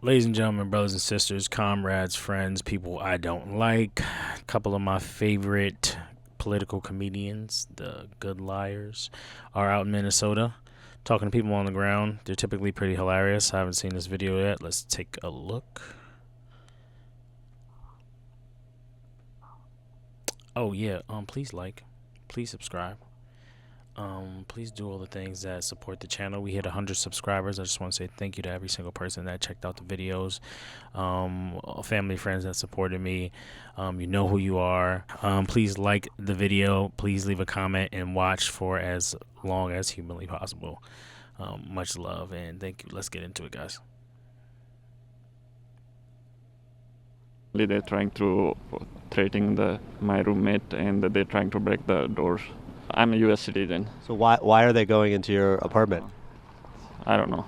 Ladies and gentlemen, brothers and sisters, comrades, friends, people I don't like, a couple of my favorite political comedians, the Good Liars, are out in Minnesota talking to people on the ground. They're typically pretty hilarious. I haven't seen this video yet. Let's take a look. Oh yeah, please like, please subscribe. Please do all the things that support the channel. We hit 100 subscribers. I just want to say thank you to every single person that checked out the videos, family, friends that supported me. You know who you are. Please like the video. Please leave a comment and watch for as long as humanly possible. Much love and thank you. Let's get into it, guys. They're trying to threatening my roommate, and they're trying to break the doors. I'm a U.S. citizen. So why are they going into your apartment? I don't know.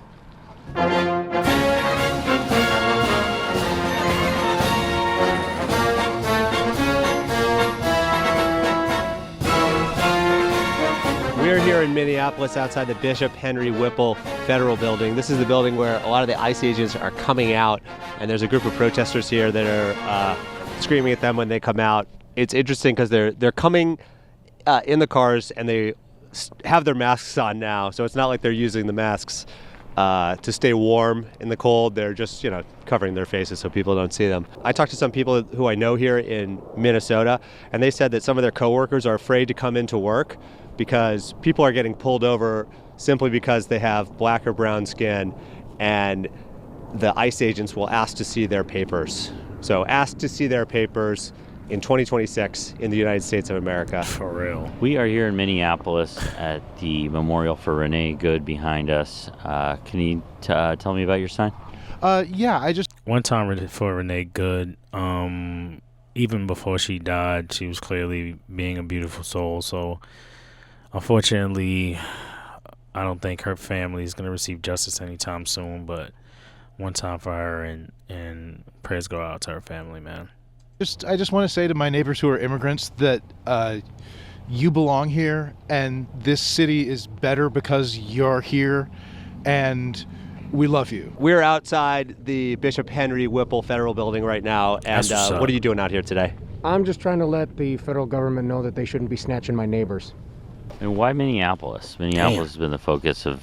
We're here in Minneapolis outside the Bishop Henry Whipple Federal Building. This is the building where a lot of the ICE agents are coming out, and there's a group of protesters here that are screaming at them when they come out. It's interesting because they're coming in the cars, and they have their masks on now, so it's not like they're using the masks to stay warm in the cold. They're just, covering their faces so people don't see them. I talked to some people who I know here in Minnesota, and they said that some of their coworkers are afraid to come into work because people are getting pulled over simply because they have black or brown skin, and the ICE agents will ask to see their papers. So ask to see their papers in 2026 in the United States of America. For real. We are here in Minneapolis at the memorial for Renee Good behind us. Can you tell me about your sign? One time for Renee Good, even before she died, she was clearly being a beautiful soul. So unfortunately, I don't think her family is going to receive justice anytime soon, but one time for her, and prayers go out to her family, man. I just want to say to my neighbors who are immigrants that you belong here, and this city is better because you're here, and we love you. We're outside the Bishop Henry Whipple Federal Building right now, and what are you doing out here today? I'm just trying to let the federal government know that they shouldn't be snatching my neighbors. And why Minneapolis? Minneapolis has been the focus of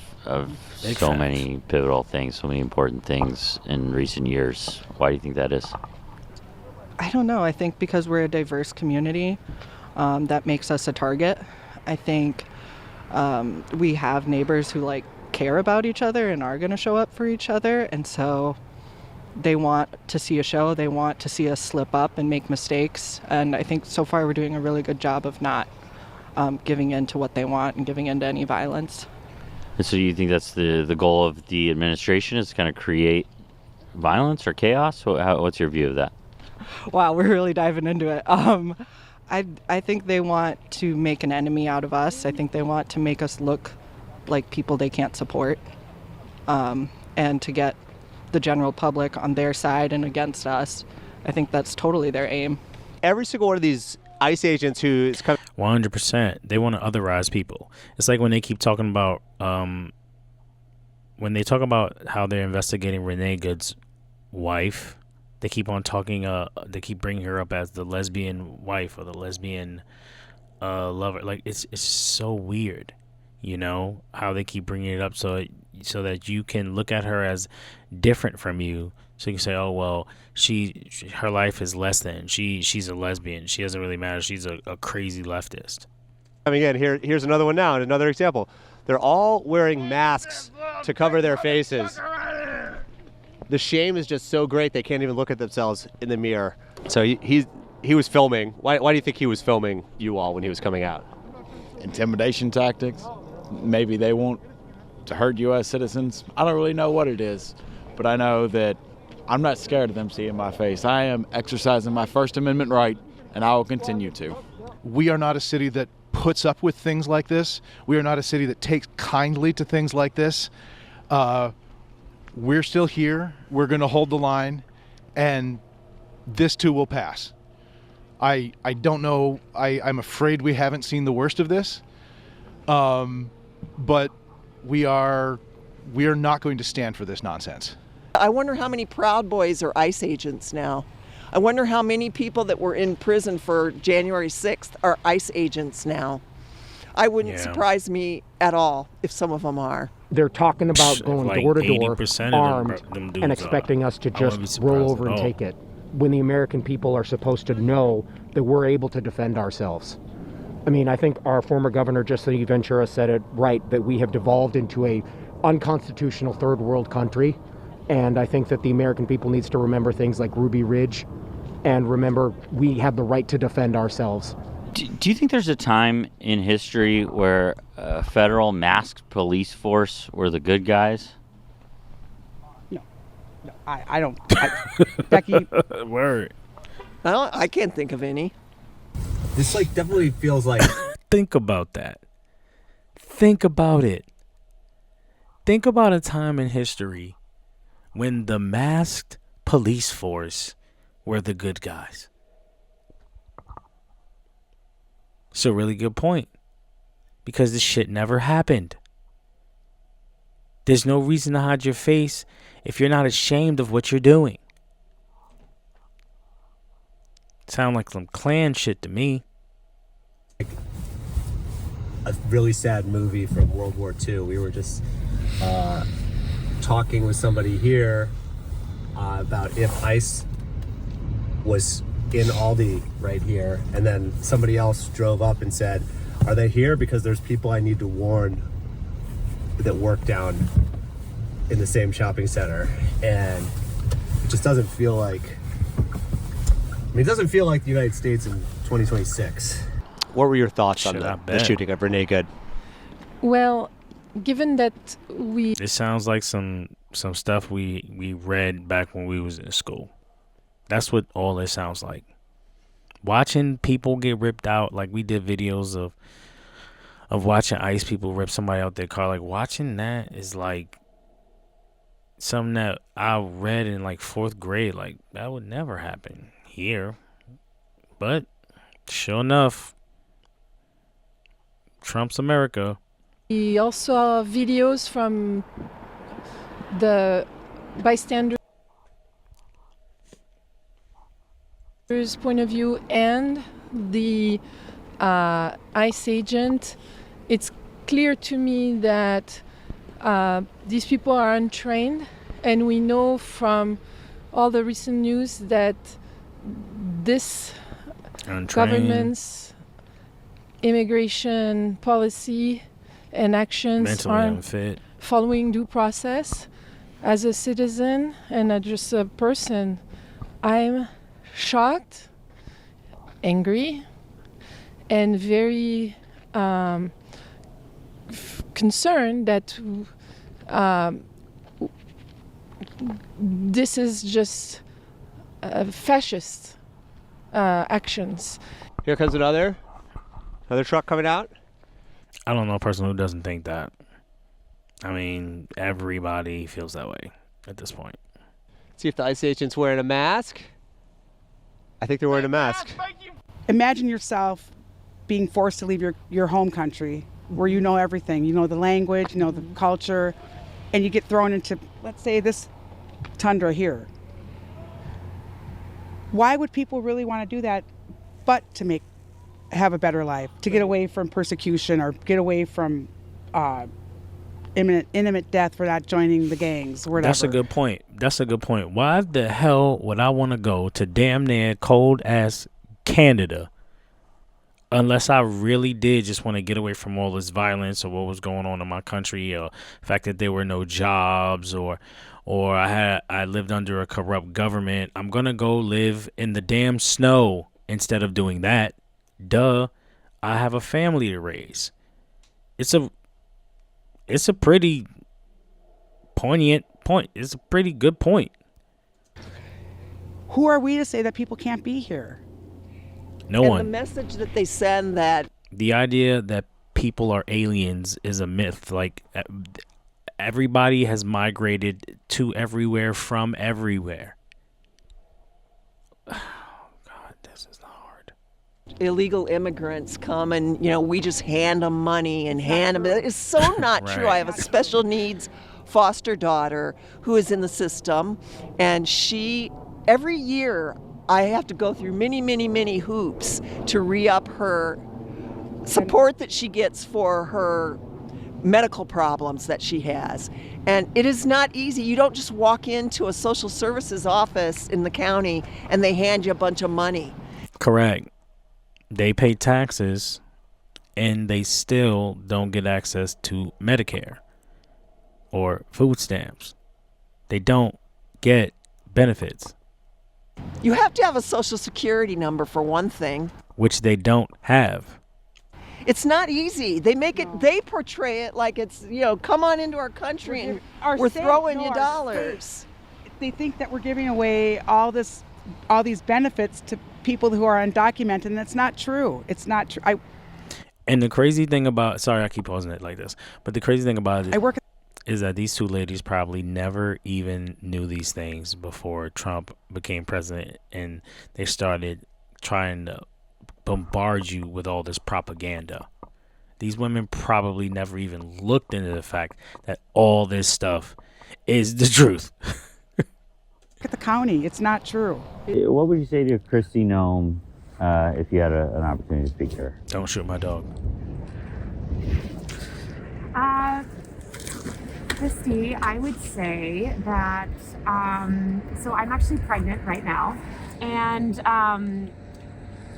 so many pivotal things, so many important things in recent years. Why do you think that is? I don't know. I think because we're a diverse community, that makes us a target. I think we have neighbors who care about each other and are going to show up for each other. And so they want to see a show. They want to see us slip up and make mistakes. And I think so far we're doing a really good job of not giving in to what they want and giving in to any violence. And so you think that's the goal of the administration, is to kind of create violence or chaos? What's your view of that? Wow, we're really diving into it. I think they want to make an enemy out of us. I think they want to make us look like people they can't support, and to get the general public on their side and against us. I think that's totally their aim. Every single one of these ICE agents who is coming... 100%. They want to otherize people. It's like when they keep talking about, when they talk about how they're investigating Renee Good's wife, they keep on talking, they keep bringing her up as the lesbian wife or the lesbian lover. Like, it's so weird, how they keep bringing it up so that you can look at her as different from you. So you can say, oh, well, her life is less than. She's a lesbian. She doesn't really matter. She's a crazy leftist. Coming in, here's another one now, and another example. They're all wearing masks to cover their faces. The shame is just so great they can't even look at themselves in the mirror. So he was filming. Why do you think he was filming you all when he was coming out? Intimidation tactics. Maybe they want to hurt U.S. citizens. I don't really know what it is, but I know that I'm not scared of them seeing my face. I am exercising my First Amendment right, and I will continue to. We are not a city that puts up with things like this. We are not a city that takes kindly to things like this. We're still here. We're going to hold the line, and this too will pass. I don't know. I'm afraid we haven't seen the worst of this, but we are not going to stand for this nonsense. I wonder how many Proud Boys are ICE agents now. I wonder how many people that were in prison for January 6th are ICE agents now. I wouldn't surprise me at all if some of them are. They're talking about going like door to door, 80% of armed, them dudes and expecting us to I wouldn't be just surprised roll over at and all. take it, when the American people are supposed to know that we're able to defend ourselves. I mean, I think our former governor, Jesse Ventura, said it right, that we have devolved into a unconstitutional third world country. And I think that the American people needs to remember things like Ruby Ridge and remember we have the right to defend ourselves. Do you think there's a time in history where a federal masked police force were the good guys? No, I don't. Becky? Word. I can't think of any. This like definitely feels like Think about that. Think about it. Think about a time in history when the masked police force were the good guys. It's a really good point. Because this shit never happened. There's no reason to hide your face if you're not ashamed of what you're doing. Sound like some Klan shit to me. a really sad movie from World War II. We were just talking with somebody here about if ICE was in Aldi right here, and then somebody else drove up and said, "Are they here? Because there's people I need to warn that work down in the same shopping center." And it just doesn't feel like, I mean, it doesn't feel like the United States in 2026. What were your thoughts on the shooting of Renee Good? Well, given that we... It sounds like some stuff we read back when we was in school. That's what all this sounds like. Watching people get ripped out, like we did videos of watching ICE people rip somebody out their car. Like watching that is like something that I read in like 4th grade. Like that would never happen here. But sure enough, Trump's America. We also saw videos from the bystanders' point of view and the ICE agent. It's clear to me that these people are untrained, and we know from all the recent news that this government's immigration policy and actions mentally aren't unfit, following due process. As a citizen and as just a person, I'm shocked, angry, and very concerned that this is just fascist actions. Here comes another truck coming out. I don't know a person who doesn't think that. I mean, everybody feels that way at this point. See if the ICE agent's wearing a mask. I think they're wearing a mask. Imagine yourself being forced to leave your home country where you know everything. You know the language, you know the culture, and you get thrown into, let's say, this tundra here. Why would people really want to do that but to have a better life, to get away from persecution or get away from imminent death for not joining the gangs or whatever? That's a good point. That's a good point. Why the hell would I want to go to damn near cold ass Canada unless I really did just want to get away from all this violence or what was going on in my country, or the fact that there were no jobs, or I lived under a corrupt government? I'm gonna go live in the damn snow instead of doing that. Duh. I have a family to raise. It's a pretty poignant point. It's a pretty good point. Who are we to say that people can't be here? No and one. The message that they send that The idea that people are aliens is a myth. Like everybody has migrated to everywhere from everywhere. illegal immigrants come and, we just hand them money and hand them. It's so not true. Right. I have a special needs foster daughter who is in the system, and every year I have to go through many hoops to re-up her support that she gets for her medical problems that she has. And it is not easy. You don't just walk into a social services office in the county and they hand you a bunch of money. Correct. They pay taxes and they still don't get access to Medicare or food stamps. They don't get benefits. You have to have a social security number for one thing, which they don't have. It's not easy. They portray it like it's, come on into our country and we're throwing you dollars. They think that we're giving away all these benefits to people who are undocumented, and that's not true. It's not true. And the crazy thing about, sorry, I keep pausing it like this, but the crazy thing about it is that these two ladies probably never even knew these things before Trump became president, and they started trying to bombard you with all this propaganda. These women probably never even looked into the fact that all this stuff is the truth. Look at the county. It's not true. What would you say to Kristi Noem if you had an opportunity to speak to her? Don't shoot my dog. Kristi, I would say that, so I'm actually pregnant right now, and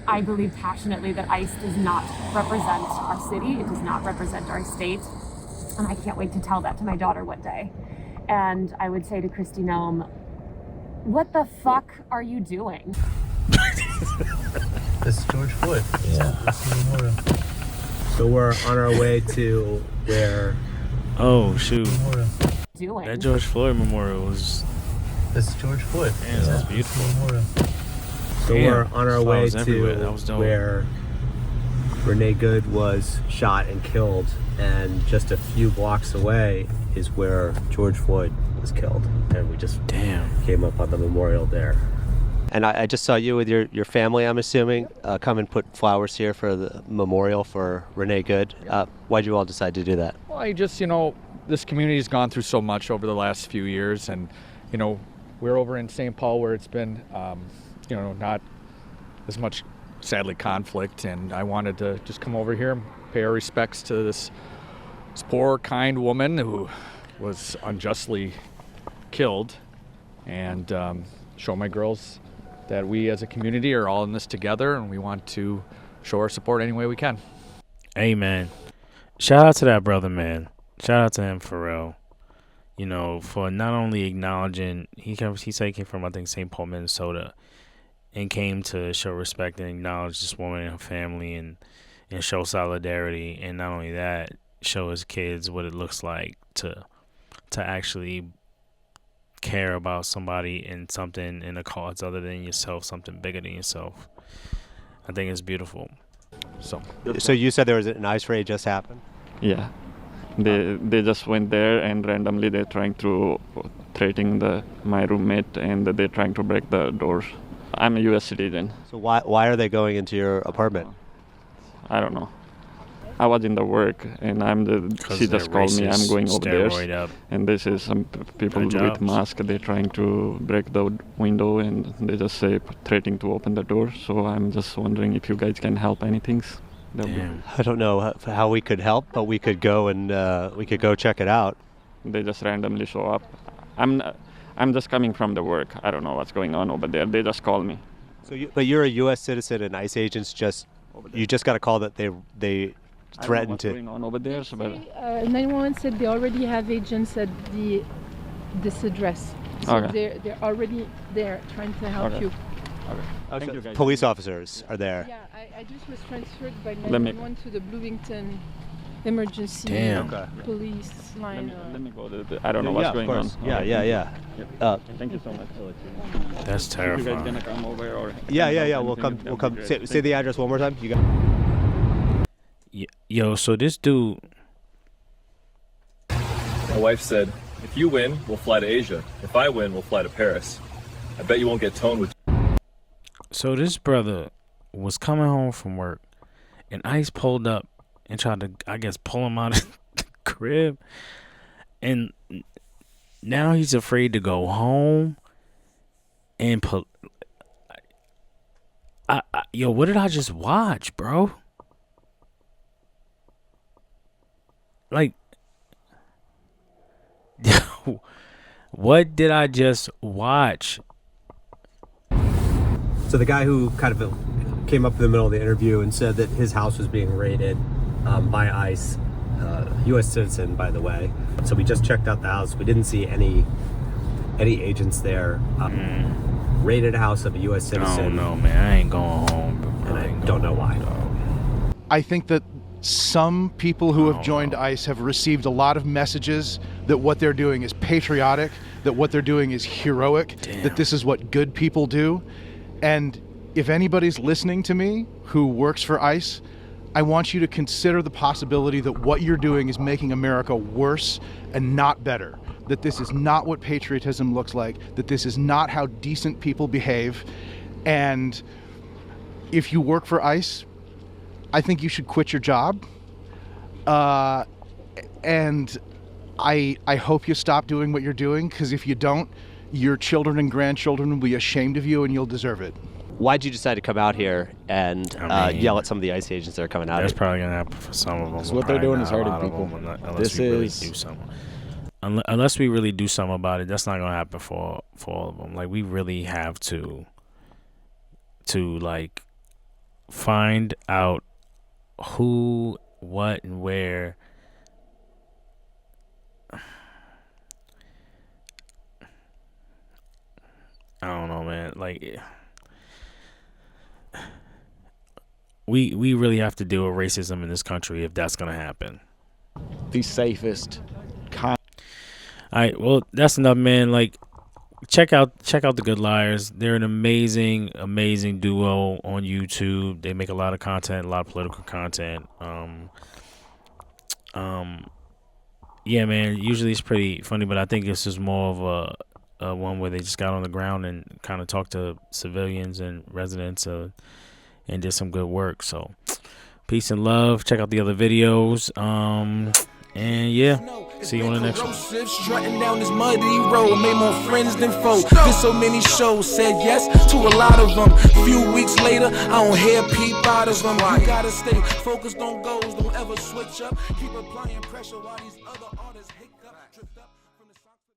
I believe passionately that ICE does not represent our city, it does not represent our state, and I can't wait to tell that to my daughter one day. And I would say to Kristi Noem, what the fuck are you doing? This is George Floyd. Yeah. So we're on our way to where... Oh, shoot. Doing. That George Floyd memorial was... This is George Floyd. Man, that's beautiful. So Damn, we're on our way to where Renee Good was shot and killed, and just a few blocks away is where George Floyd was killed, and we just came up on the memorial there. And I just saw you with your family, I'm assuming, come and put flowers here for the memorial for Renee Good. Why'd you all decide to do that? Well, I just, this community's gone through so much over the last few years, and, we're over in St. Paul where it's been, not as much, sadly, conflict, and I wanted to just come over here and pay our respects to this poor, kind woman who was unjustly killed, and show my girls that we as a community are all in this together, and we want to show our support any way we can. Amen. Shout out to that brother, man. Shout out to him for real. For not only acknowledging, he said he came from, I think, St. Paul, Minnesota, and came to show respect and acknowledge this woman and her family and show solidarity. And not only that, show his kids what it looks like to actually care about somebody and something in a cause other than yourself, something bigger than yourself. I think it's beautiful. So you said there was an ICE raid just happened? Yeah. They just went there, and randomly they're trying to threatening my roommate, and they're trying to break the doors. I'm a U.S. citizen. So why are they going into your apartment? I don't know. I was in the work, and she just called me. I'm going over there, and this is some people with masks. They're trying to break the window, and they just say threatening to open the door. So I'm just wondering if you guys can help anything. I don't know how we could help, but we could go and check it out. They just randomly show up. I'm just coming from the work. I don't know what's going on over there. They just call me. But you're a U.S. citizen, and ICE agents just got a call that they threatened to. What's going on over there? 911 said they already have agents at this address. So they're already there trying to help you. Okay. Thank you, guys. Police officers are there. Yeah, I just was transferred by 911 to the Bloomington emergency police line. Let me go. I don't know what's going on. Yeah. Thank you so much. That's terrifying. You guys gonna come over or? Yeah. We'll come. Say the address one more time. You got. Yo, so this dude. My wife said, if you win, we'll fly to Asia. If I win, we'll fly to Paris. I bet you won't get toned with. So this brother was coming home from work, and ICE pulled up and tried to, I guess, pull him out of the crib. And now he's afraid to go home and yo, what did I just watch, bro? Like, what did I just watch? So the guy who kind of came up in the middle of the interview and said that his house was being raided by ICE, U.S. citizen, by the way. So we just checked out the house. We didn't see any agents there. Raided a house of a U.S. citizen. I don't know, man. I ain't going home. And I don't know why. I think that some people who have joined ICE have received a lot of messages that what they're doing is patriotic, that what they're doing is heroic, that this is what good people do. And if anybody's listening to me who works for ICE, I want you to consider the possibility that what you're doing is making America worse and not better, that this is not what patriotism looks like, that this is not how decent people behave. And if you work for ICE, I think you should quit your job. And I hope you stop doing what you're doing, because if you don't, your children and grandchildren will be ashamed of you and you'll deserve it. Why'd you decide to come out here and yell at some of the ICE agents that are coming out? That's probably going to happen for some of them. So what they're doing is hurting people. Unless we really do something about it, that's not going to happen for all of them. Like, we really have to like find out who, what, and where. I don't know, man. Like, we really have to deal with racism in this country if that's gonna happen. The safest. All right, well, that's enough, man. Like, check out The Good Liars. They're an amazing duo on YouTube. They make a lot of content, a lot of political content. Yeah, man. Usually it's pretty funny, but I think this is more of a one where they just got on the ground and kind of talked to civilians and residents and did some good work. So peace and love. Check out the other videos. And yeah, see you on the next one. Strutting down this muddy road, made more friends than foes. Did so many shows, said yes to a lot of them. Few weeks later, I don't hear peep out of them. You gotta stay focused on goals, don't ever switch up. Keep applying pressure while these other artists hate.